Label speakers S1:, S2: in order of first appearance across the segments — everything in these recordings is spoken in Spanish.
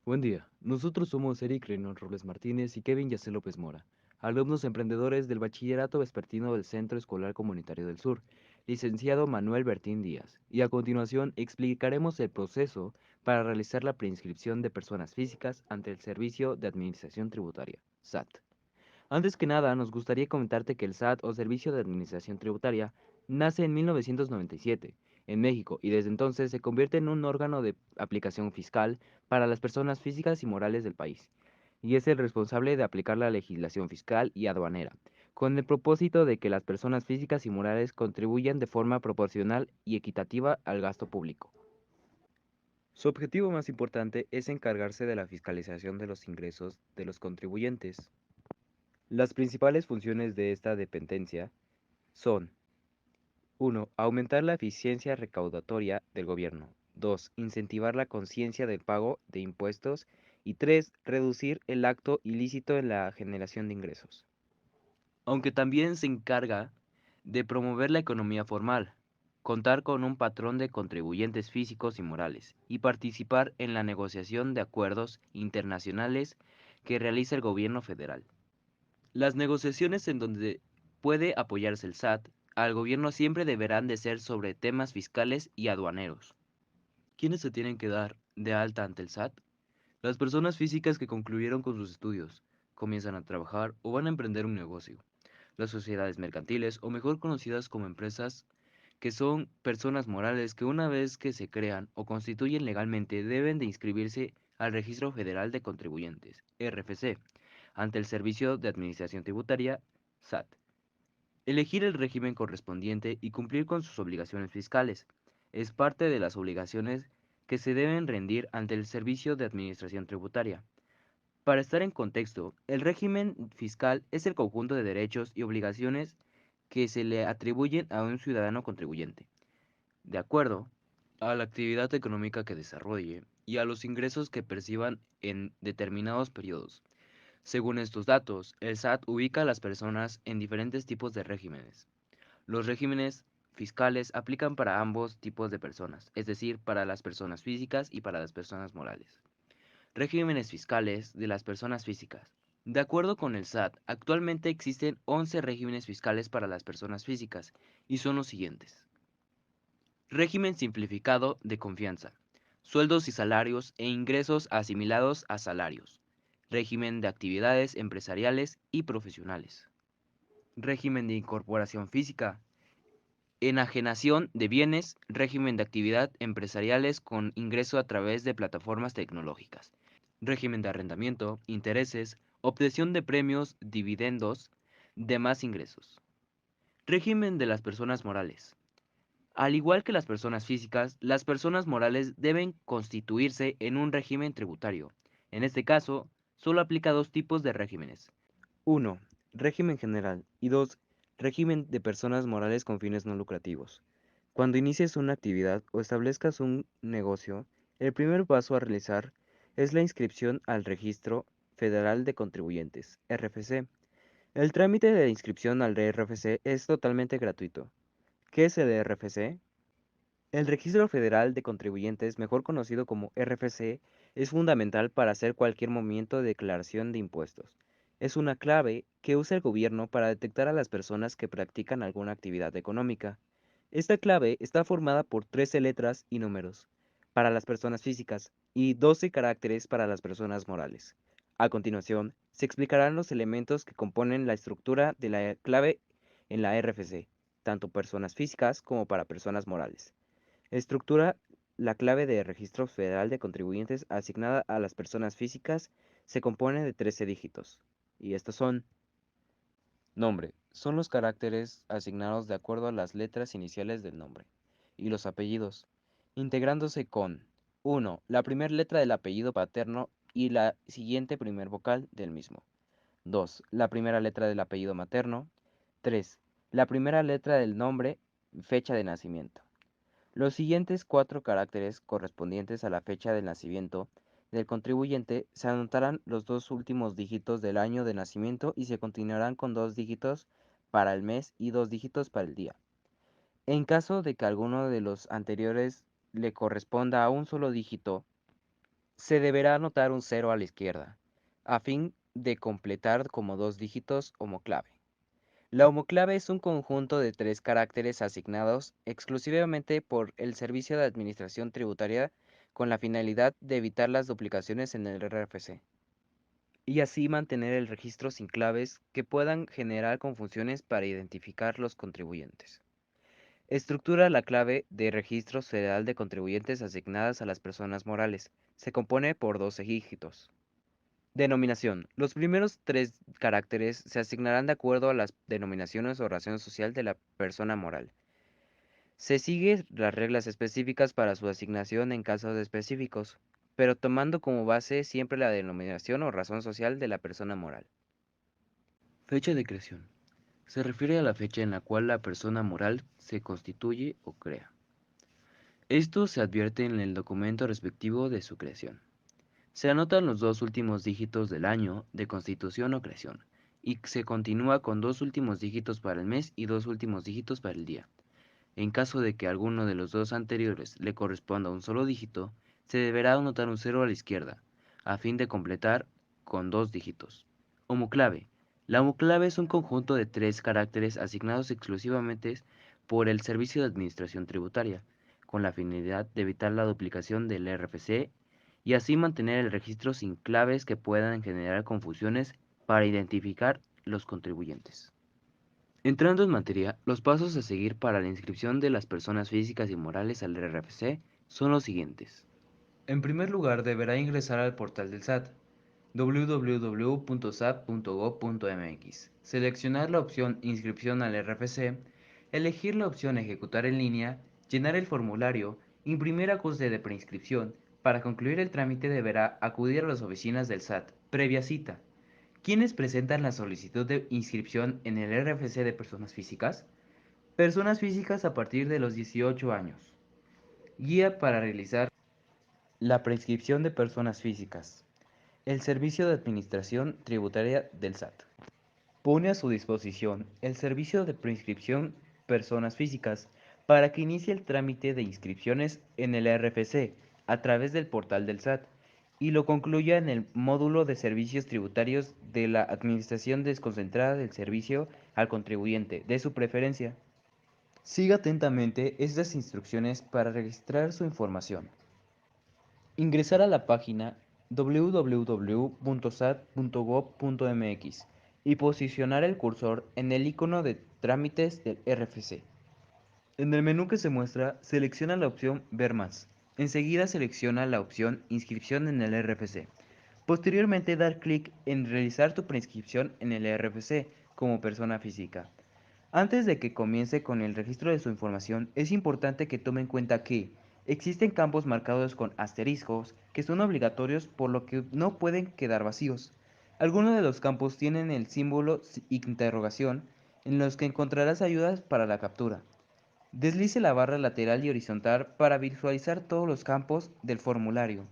S1: Buen día, nosotros somos Eric Reynolds Robles Martínez y Kevin Yacel López Mora, alumnos emprendedores del Bachillerato Vespertino del Centro Escolar Comunitario del Sur, licenciado Manuel Bertín Díaz, y a continuación explicaremos el proceso para realizar la preinscripción de personas físicas ante el Servicio de Administración Tributaria, SAT. Antes que nada, nos gustaría comentarte que el SAT o Servicio de Administración Tributaria nace en 1997 en México y desde entonces se convierte en un órgano de aplicación fiscal para las personas físicas y morales del país, y es el responsable de aplicar la legislación fiscal y aduanera, con el propósito de que las personas físicas y morales contribuyan de forma proporcional y equitativa al gasto público. Su objetivo más importante es encargarse de la fiscalización de los ingresos de los contribuyentes. Las principales funciones de esta dependencia son: 1. Aumentar la eficiencia recaudatoria del gobierno. 2. Incentivar la conciencia del pago de impuestos. Y 3. Reducir el acto ilícito en la generación de ingresos. Aunque también se encarga de promover la economía formal, contar con un patrón de contribuyentes físicos y morales, y participar en la negociación de acuerdos internacionales que realiza el gobierno federal. Las negociaciones en donde puede apoyarse el SAT al gobierno siempre deberán de ser sobre temas fiscales y aduaneros. ¿Quiénes se tienen que dar de alta ante el SAT? Las personas físicas que concluyeron con sus estudios, comienzan a trabajar o van a emprender un negocio. Las sociedades mercantiles, o mejor conocidas como empresas, que son personas morales que una vez que se crean o constituyen legalmente deben de inscribirse al Registro Federal de Contribuyentes, RFC, ante el Servicio de Administración Tributaria, SAT. Elegir el régimen correspondiente y cumplir con sus obligaciones fiscales es parte de las obligaciones que se deben rendir ante el Servicio de Administración Tributaria. Para estar en contexto, el régimen fiscal es el conjunto de derechos y obligaciones que se le atribuyen a un ciudadano contribuyente, de acuerdo a la actividad económica que desarrolle y a los ingresos que perciban en determinados periodos. Según estos datos, el SAT ubica a las personas en diferentes tipos de regímenes. Los regímenes fiscales aplican para ambos tipos de personas, es decir, para las personas físicas y para las personas morales. Regímenes fiscales de las personas físicas. De acuerdo con el SAT, actualmente existen 11 regímenes fiscales para las personas físicas y son los siguientes. Régimen simplificado de confianza. Sueldos y salarios e ingresos asimilados a salarios. Régimen de actividades empresariales y profesionales. Régimen de incorporación física. Enajenación de bienes. Régimen de actividad empresariales con ingreso a través de plataformas tecnológicas. Régimen de arrendamiento, intereses, obtención de premios, dividendos, demás ingresos. Régimen de las personas morales. Al igual que las personas físicas, las personas morales deben constituirse en un régimen tributario. En este caso, solo aplica dos tipos de regímenes. 1. Régimen general. Y 2. Régimen de personas morales con fines no lucrativos. Cuando inicies una actividad o establezcas un negocio, el primer paso a realizar es la inscripción al Registro Federal de Contribuyentes, RFC. El trámite de inscripción al RFC es totalmente gratuito. ¿Qué es el RFC? El Registro Federal de Contribuyentes, mejor conocido como RFC, es fundamental para hacer cualquier movimiento de declaración de impuestos. Es una clave que usa el gobierno para detectar a las personas que practican alguna actividad económica. Esta clave está formada por 13 letras y números para las personas físicas y 12 caracteres para las personas morales. A continuación, se explicarán los elementos que componen la estructura de la clave en la RFC, tanto personas físicas como para personas morales. Estructura: la clave de Registro Federal de Contribuyentes asignada a las personas físicas se compone de 13 dígitos. Y estos son: nombre. Son los caracteres asignados de acuerdo a las letras iniciales del nombre. Y los apellidos, integrándose con: 1. La primera letra del apellido paterno y la siguiente primer vocal del mismo. 2. La primera letra del apellido materno. 3. La primera letra del nombre, fecha de nacimiento. Los siguientes cuatro caracteres correspondientes a la fecha de nacimiento del contribuyente se anotarán los dos últimos dígitos del año de nacimiento y se continuarán con 2 dígitos para el mes y 2 dígitos para el día. En caso de que alguno de los anteriores le corresponda a un solo dígito, Se deberá anotar un 0 a la izquierda, a fin de completar como dos dígitos homoclave. La homoclave es un conjunto de tres caracteres asignados exclusivamente por el Servicio de Administración Tributaria con la finalidad de evitar las duplicaciones en el RFC y así mantener el registro sin claves que puedan generar confusiones para identificar los contribuyentes. Estructura la clave de registro federal de contribuyentes asignadas a las personas morales. Se compone por 12 dígitos. Denominación. Los primeros tres caracteres se asignarán de acuerdo a las denominaciones o razón social de la persona moral. Se siguen las reglas específicas para su asignación en casos específicos, pero tomando como base siempre la denominación o razón social de la persona moral. Fecha de creación. Se refiere a la fecha en la cual la persona moral se constituye o crea. Esto se advierte en el documento respectivo de su creación. Se anotan los dos últimos dígitos del año de constitución o creación, y se continúa con dos últimos dígitos para el mes y dos últimos dígitos para el día. En caso de que alguno de los dos anteriores le corresponda a un solo dígito, se deberá anotar un 0 a la izquierda, a fin de completar con dos dígitos. Homoclave. La homoclave es un conjunto de tres caracteres asignados exclusivamente por el Servicio de Administración Tributaria, con la finalidad de evitar la duplicación del RFC y así mantener el registro sin claves que puedan generar confusiones para identificar los contribuyentes. Entrando en materia, los pasos a seguir para la inscripción de las personas físicas y morales al RFC son los siguientes. En primer lugar, deberá ingresar al portal del SAT, www.sat.gov.mx, seleccionar la opción Inscripción al RFC, elegir la opción Ejecutar en línea, llenar el formulario, imprimir acuse de preinscripción. Para concluir el trámite deberá acudir a las oficinas del SAT, previa cita. ¿Quiénes presentan la solicitud de inscripción en el RFC de personas físicas? Personas físicas a partir de los 18 años. Guía para realizar la preinscripción de personas físicas. El Servicio de Administración Tributaria del SAT pone a su disposición el servicio de preinscripción personas físicas para que inicie el trámite de inscripciones en el RFC a través del portal del SAT y lo concluya en el módulo de servicios tributarios de la Administración Desconcentrada del Servicio al Contribuyente de su preferencia. Siga atentamente estas instrucciones para registrar su información. Ingresar a la página www.sat.gov.mx y posicionar el cursor en el icono de trámites del RFC. En el menú que se muestra, selecciona la opción Ver más. Enseguida selecciona la opción Inscripción en el RFC. Posteriormente, dar clic en Realizar tu preinscripción en el RFC como persona física. Antes de que comience con el registro de su información, es importante que tome en cuenta que existen campos marcados con asteriscos que son obligatorios, por lo que no pueden quedar vacíos. Algunos de los campos tienen el símbolo interrogación, en los que encontrarás ayudas para la captura. Deslice la barra lateral y horizontal para visualizar todos los campos del formulario.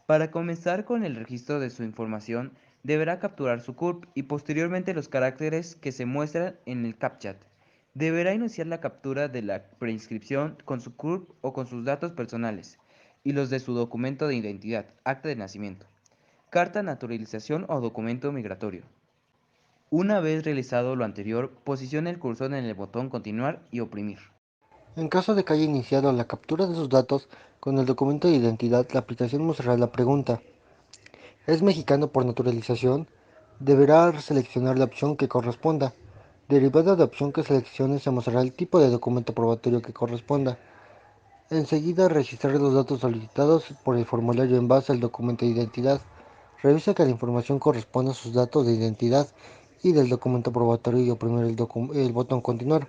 S1: Para comenzar con el registro de su información, deberá capturar su CURP y posteriormente los caracteres que se muestran en el CAPTCHA. Deberá iniciar la captura de la preinscripción con su CURP o con sus datos personales y los de su documento de identidad, acta de nacimiento, carta de naturalización o documento migratorio. Una vez realizado lo anterior, posicione el cursor en el botón Continuar y oprimir.
S2: En caso de que haya iniciado la captura de sus datos con el documento de identidad, la aplicación mostrará la pregunta: ¿es mexicano por naturalización? Deberá seleccionar la opción que corresponda. Derivada de la opción que seleccione, se mostrará el tipo de documento probatorio que corresponda. Enseguida, registrar los datos solicitados por el formulario en base al documento de identidad. Revisa que la información corresponda a sus datos de identidad y del documento probatorio y oprimir el botón Continuar.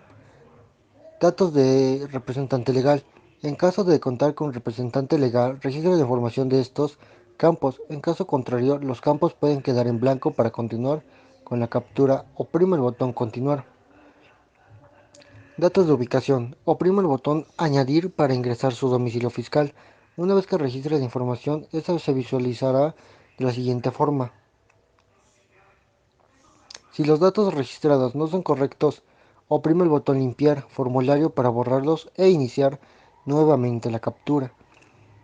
S2: Datos de representante legal. En caso de contar con representante legal, registre la información de estos campos. En caso contrario, los campos pueden quedar en blanco. Para continuar con la captura, oprime el botón Continuar. Datos de ubicación. Oprime el botón Añadir para ingresar su domicilio fiscal. Una vez que registre la información, esta se visualizará de la siguiente forma. Si los datos registrados no son correctos, oprime el botón Limpiar formulario para borrarlos e iniciar nuevamente la captura.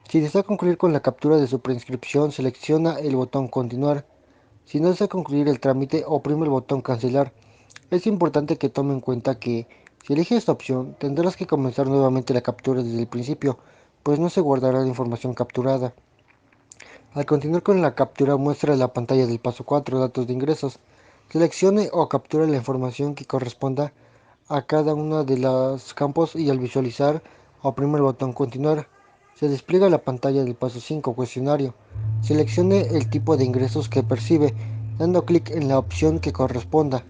S2: Si desea concluir con la captura de su preinscripción, selecciona el botón Continuar. Si no desea concluir el trámite, oprime el botón Cancelar. Es importante que tome en cuenta que, si eliges esta opción, tendrás que comenzar nuevamente la captura desde el principio, pues no se guardará la información capturada. Al continuar con la captura, muestra la pantalla del paso 4, datos de ingresos. Seleccione o capture la información que corresponda a cada uno de los campos y al visualizar, oprime el botón Continuar. Se despliega la pantalla del paso 5, cuestionario. Seleccione el tipo de ingresos que percibe, dando clic en la opción que corresponda.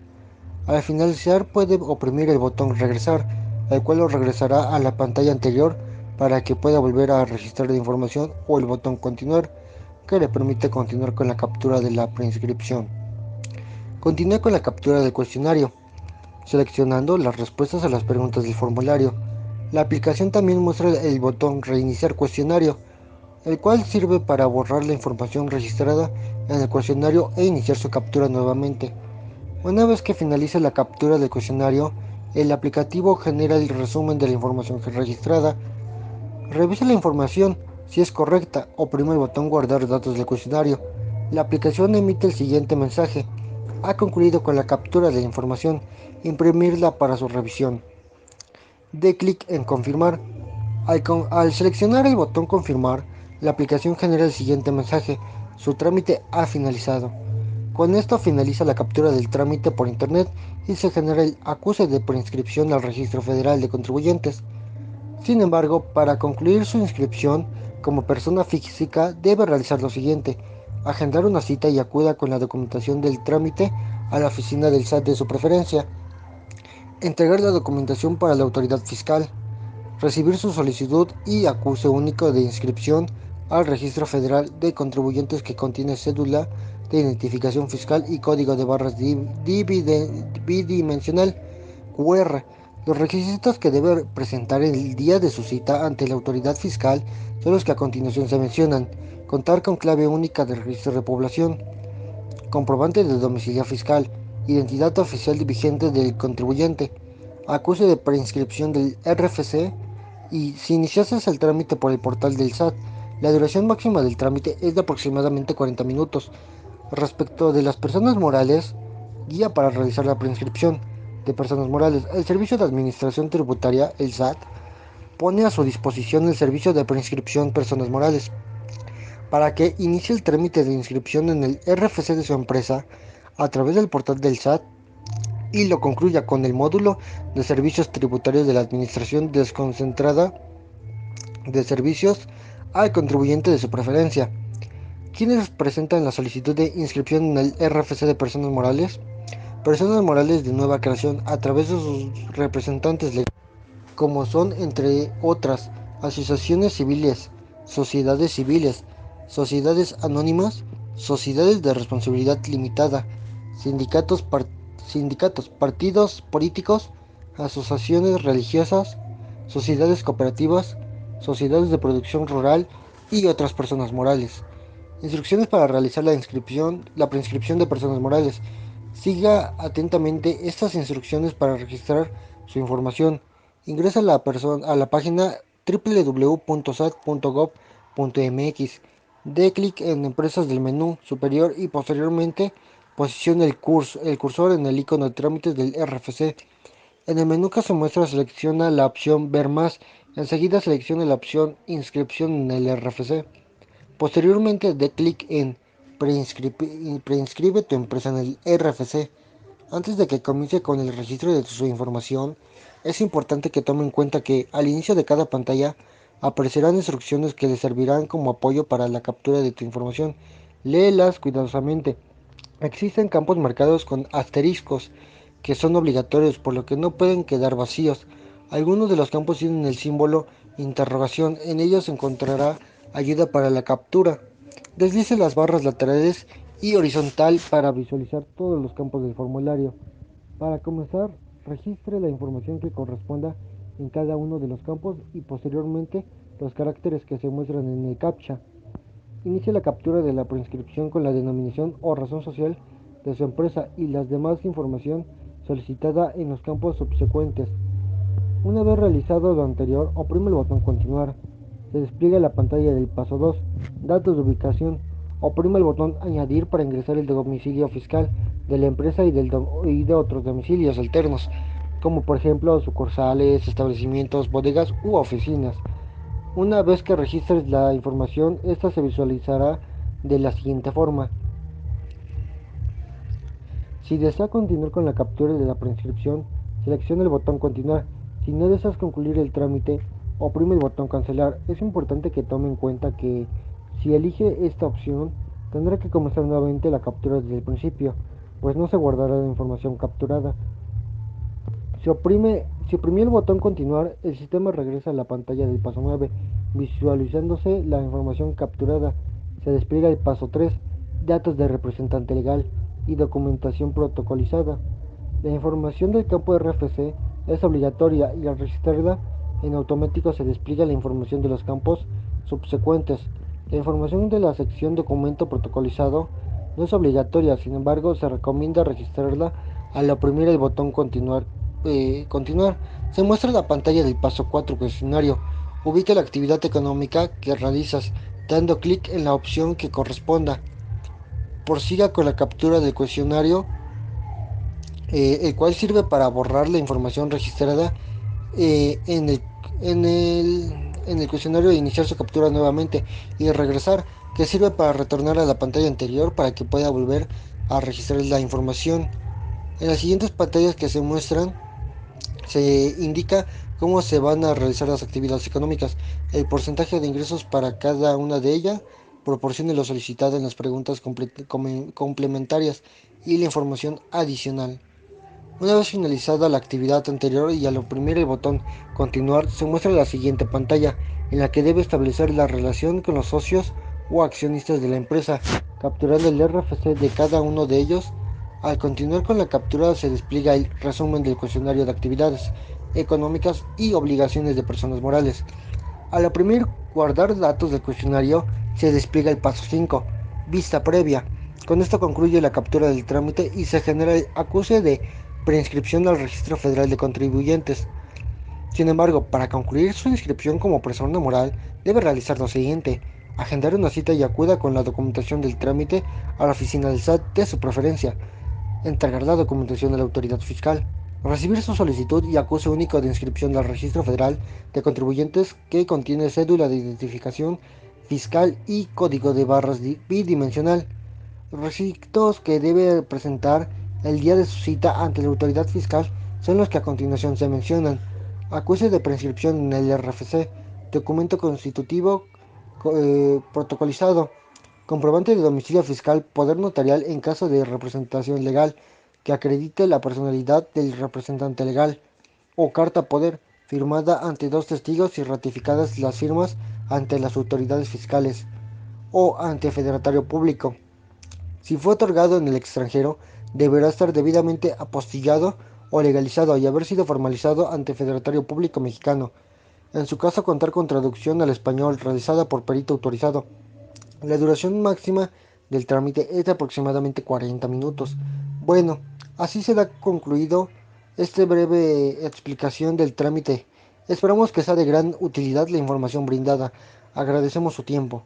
S2: Al finalizar puede oprimir el botón Regresar, el cual lo regresará a la pantalla anterior para que pueda volver a registrar la información, o el botón Continuar, que le permite continuar con la captura de la preinscripción. Continúe con la captura del cuestionario, seleccionando las respuestas a las preguntas del formulario. La aplicación también muestra el botón Reiniciar cuestionario, el cual sirve para borrar la información registrada en el cuestionario e iniciar su captura nuevamente. Una vez que finalice la captura del cuestionario, el aplicativo genera el resumen de la información registrada. Revisa la información. Si es correcta, oprime el botón Guardar datos del cuestionario. La aplicación emite el siguiente mensaje: ha concluido con la captura de la información. Imprimirla para su revisión. Dé clic en Confirmar. Al seleccionar el botón Confirmar, la aplicación genera el siguiente mensaje: su trámite ha finalizado. Con esto finaliza la captura del trámite por internet y se genera el acuse de preinscripción al Registro Federal de Contribuyentes. Sin embargo, para concluir su inscripción como persona física debe realizar lo siguiente: agendar una cita y acuda con la documentación del trámite a la oficina del SAT de su preferencia, entregar la documentación para la autoridad fiscal, recibir su solicitud y acuse único de inscripción al Registro Federal de Contribuyentes que contiene cédula de identificación fiscal y código de barras bidimensional QR. Los requisitos que debe presentar el día de su cita ante la autoridad fiscal son los que a continuación se mencionan: contar con clave única de registro de población, comprobante de domicilio fiscal, identidad oficial vigente del contribuyente, acuse de preinscripción del RFC, y si iniciaste el trámite por el portal del SAT, la duración máxima del trámite es de aproximadamente 40 minutos. Respecto de las personas morales, guía para realizar la preinscripción de personas morales. El Servicio de Administración Tributaria, el SAT, pone a su disposición el servicio de preinscripción personas morales para que inicie el trámite de inscripción en el RFC de su empresa a través del portal del SAT y lo concluya con el módulo de servicios tributarios de la Administración desconcentrada de servicios al contribuyente de su preferencia. ¿Quiénes presentan la solicitud de inscripción en el RFC de personas morales? Personas morales de nueva creación a través de sus representantes legales, como son, entre otras, asociaciones civiles, sociedades anónimas, sociedades de responsabilidad limitada, sindicatos, partidos políticos, asociaciones religiosas, sociedades cooperativas, sociedades de producción rural y otras personas morales. Instrucciones para realizar la preinscripción de personas morales. Siga atentamente estas instrucciones para registrar su información. Ingresa a la página www.sat.gov.mx. Dé clic en Empresas del menú superior y posteriormente posicione el cursor en el icono de trámites del RFC. En el menú que se muestra, selecciona la opción Ver más. Enseguida seleccione la opción Inscripción en el RFC. Posteriormente, dé clic en Preinscribe tu empresa en el RFC. Antes de que comience con el registro de su información, es importante que tome en cuenta que al inicio de cada pantalla aparecerán instrucciones que le servirán como apoyo para la captura de tu información. Léelas cuidadosamente. Existen campos marcados con asteriscos que son obligatorios, por lo que no pueden quedar vacíos. Algunos de los campos tienen el símbolo interrogación. En ellos encontrará ayuda para la captura. Deslice las barras laterales y horizontal para visualizar todos los campos del formulario. Para comenzar, registre la información que corresponda en cada uno de los campos y posteriormente los caracteres que se muestran en el CAPTCHA. Inicie la captura de la preinscripción con la denominación o razón social de su empresa y las demás información solicitada en los campos subsecuentes. Una vez realizado lo anterior, oprime el botón Continuar. se despliega la pantalla del paso 2, datos de ubicación. Oprime el botón añadir para ingresar el domicilio fiscal de la empresa y de otros domicilios alternos, como por ejemplo sucursales, establecimientos, bodegas u oficinas. Una vez que registres la información, esta se visualizará de la siguiente forma. Si desea continuar con la captura de la prescripción, seleccione el botón continuar. Si no deseas concluir el trámite, oprime el botón cancelar. Es importante que tome en cuenta que si elige esta opción, tendrá que comenzar nuevamente la captura desde el principio, pues no se guardará la información capturada. Si oprimió el botón continuar, el sistema regresa a la pantalla del paso 9, visualizándose la información capturada. Se despliega el paso 3, datos de representante legal y documentación protocolizada. La información del campo RFC es obligatoria y al registrarla en automático se despliega la información de los campos subsecuentes. La información de la sección documento protocolizado no es obligatoria, sin embargo se recomienda registrarla al oprimir el botón continuar. Se muestra la pantalla del paso 4 cuestionario. Ubica la actividad económica que realizas dando clic en la opción que corresponda. Prosiga con la captura del cuestionario, el cual sirve para borrar la información registrada eh, en, el, en el cuestionario e iniciar su captura nuevamente y regresar, que sirve para retornar a la pantalla anterior para que pueda volver a registrar la información. En las siguientes pantallas que se muestran se indica cómo se van a realizar las actividades económicas, el porcentaje de ingresos para cada una de ellas, proporción de lo solicitado en las preguntas complementarias y la información adicional. Una vez finalizada la actividad anterior y al oprimir el botón continuar, se muestra la siguiente pantalla, en la que debe establecer la relación con los socios o accionistas de la empresa, capturando el RFC de cada uno de ellos. Al continuar con la captura se despliega el resumen del cuestionario de actividades económicas y obligaciones de personas morales. Al oprimir guardar datos del cuestionario se despliega el paso 5, vista previa. Con esto concluye la captura del trámite y se genera el acuse de preinscripción al Registro Federal de Contribuyentes. Sin embargo, para concluir su inscripción como persona moral, debe realizar lo siguiente: agendar una cita y acuda con la documentación del trámite a la oficina del SAT de su preferencia, entregar la documentación de la autoridad fiscal, recibir su solicitud y acuse único de inscripción al Registro Federal de Contribuyentes que contiene cédula de identificación fiscal y código de barras bidimensional, requisitos que debe presentar el día de su cita ante la autoridad fiscal son los que a continuación se mencionan: acuse de prescripción en el RFC, documento constitutivo protocolizado, comprobante de domicilio fiscal, poder notarial en caso de representación legal que acredite la personalidad del representante legal, o carta poder firmada ante dos testigos y ratificadas las firmas ante las autoridades fiscales o ante federatario público. Si fue otorgado en el extranjero, deberá estar debidamente apostillado o legalizado y haber sido formalizado ante Federatario Público Mexicano. En su caso, contar con traducción al español realizada por perito autorizado. La duración máxima del trámite es de aproximadamente 40 minutos. Bueno, así se da concluido esta breve explicación del trámite. Esperamos que sea de gran utilidad la información brindada. Agradecemos su tiempo.